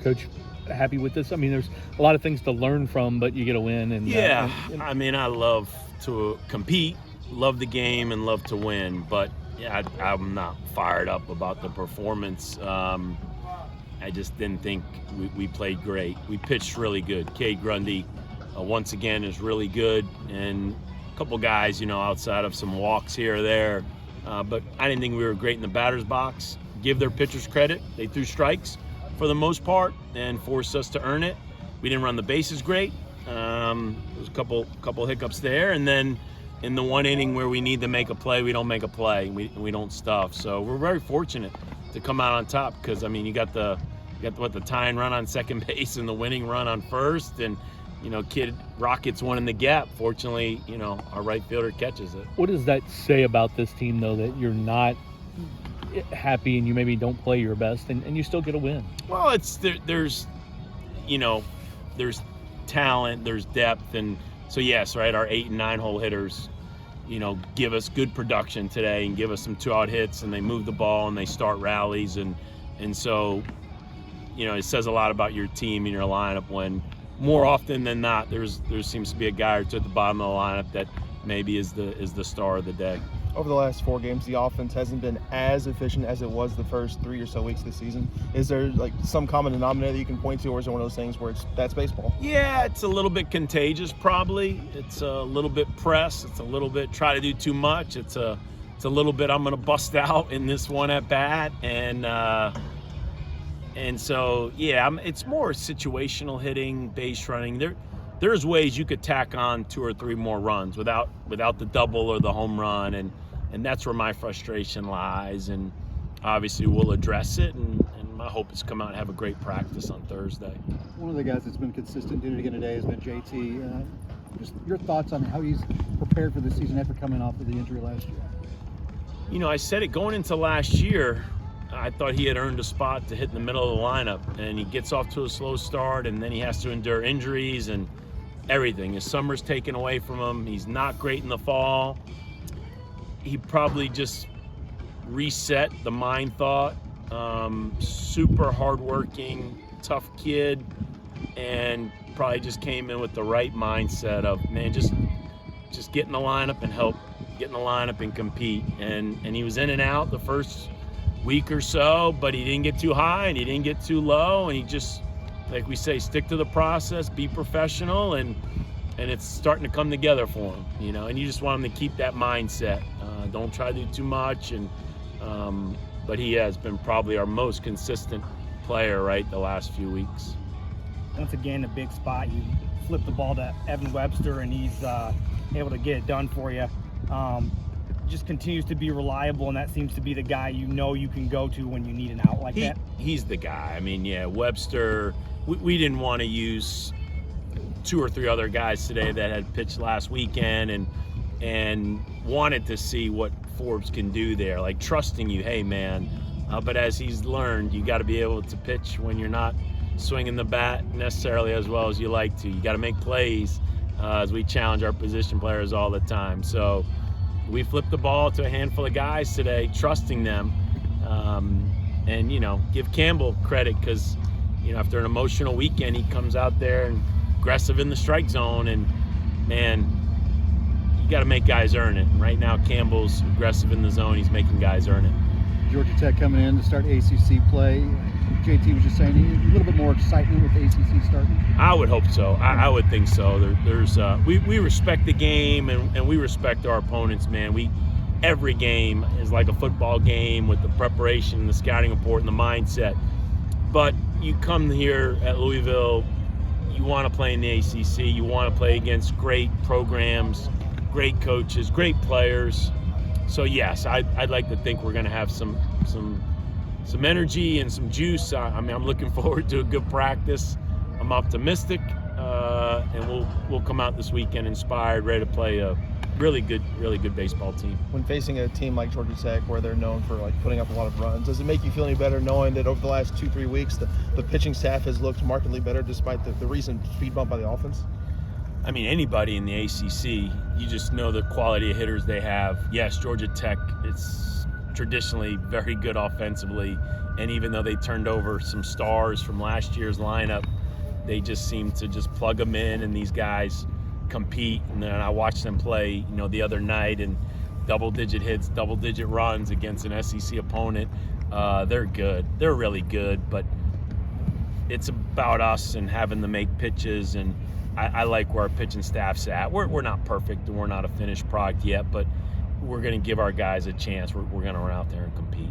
Coach, happy with this? I mean, there's a lot of things to learn from, but you get a win. And I mean, I love to compete, love the game, and love to win. But yeah, I'm not fired up about the performance. I just didn't think we played great. We pitched really good. Cade Grundy, once again, is really good, and a couple guys, outside of some walks here or there. But I didn't think we were great in the batter's box. Give their pitchers credit. They threw strikes for the most part and forced us to earn it. We didn't run the bases great. There was a couple hiccups there, and then in the one inning where we need to make a play, we don't make a play. We don't stuff. So we're very fortunate to come out on top because, I mean, you got the tying run on second base and the winning run on first, and Kid Rockets one in the gap. Fortunately, our right fielder catches it. What does that say about this team, though, that you're not happy and you maybe don't play your best and you still get a win? Well, there's talent, there's depth, and so yes, right, our 8 and 9 hole hitters, give us good production today and give us some 2-out hits, and they move the ball and they start rallies, and so it says a lot about your team and your lineup when more often than not there seems to be a guy or two at the bottom of the lineup that maybe is the star of the day. Over the last 4 games, the offense hasn't been as efficient as it was the first 3 or so weeks this season. Is there some common denominator that you can point to, or is it one of those things where that's baseball? Yeah, it's a little bit contagious probably. It's a little bit press. It's a little bit try to do too much. It's a little bit I'm going to bust out in this one at bat, and so yeah, it's more situational hitting, base running. There's ways you could tack on 2 or 3 more runs without the double or the home run, and that's where my frustration lies, and obviously we'll address it, and my hope is to come out and have a great practice on Thursday. One of the guys that's been consistent doing it again today has been JT. Just your thoughts on how he's prepared for the season after coming off of the injury last year? I said it going into last year, I thought he had earned a spot to hit in the middle of the lineup, and he gets off to a slow start, and then he has to endure injuries and everything. His summer's taken away from him. He's not great in the fall. He probably just reset the mind thought. Super hardworking, tough kid, and probably just came in with the right mindset of, man, just get in the lineup and help get in the lineup and compete. And he was in and out the first week or so, but he didn't get too high and he didn't get too low, and he just, like we say, stick to the process, be professional, and it's starting to come together for him, and you just want him to keep that mindset. Don't try to do too much, but he has been probably our most consistent player, right, the last few weeks. Once again, a big spot. You flip the ball to Evan Webster, and he's able to get it done for you. Just continues to be reliable, and that seems to be the guy you can go to when you need an out like that. He's the guy. I mean, yeah, Webster, we didn't want to use 2 or 3 other guys today that had pitched last weekend and wanted to see what Forbes can do there, like trusting you, hey, man. But as he's learned, you got to be able to pitch when you're not swinging the bat necessarily as well as you like to. You got to make plays as we challenge our position players all the time. So we flipped the ball to a handful of guys today, trusting them, and give Campbell credit because after an emotional weekend, he comes out there and aggressive in the strike zone, and man, you got to make guys earn it. And right now, Campbell's aggressive in the zone; he's making guys earn it. Georgia Tech coming in to start ACC play. JT was just saying a little bit more excitement with the ACC starting. I would hope so. I would think so. We respect the game and we respect our opponents, man. Every game is like a football game with the preparation, the scouting report, and the mindset. But you come here at Louisville, you want to play in the ACC. You want to play against great programs, great coaches, great players. So yes, I'd like to think we're going to have some energy and some juice. I'm looking forward to a good practice. I'm optimistic, and we'll come out this weekend inspired, ready to play a really good baseball team. When facing a team like Georgia Tech, where they're known for putting up a lot of runs, does it make you feel any better knowing that over the last 2-3 weeks the pitching staff has looked markedly better despite the recent speed bump by the offense? I mean, anybody in the ACC, you just know the quality of hitters they have. Yes, Georgia Tech, it's traditionally very good offensively, And even though they turned over some stars from last year's lineup, they just seem to just plug them in, and these guys compete. And then I watched them play, the other night, and double-digit hits, double-digit runs against an SEC opponent. They're good. They're really good, but it's about us and having to make pitches, and I like where our pitching staff's at. We're not perfect, and we're not a finished product yet, but we're going to give our guys a chance. We're going to run out there and compete.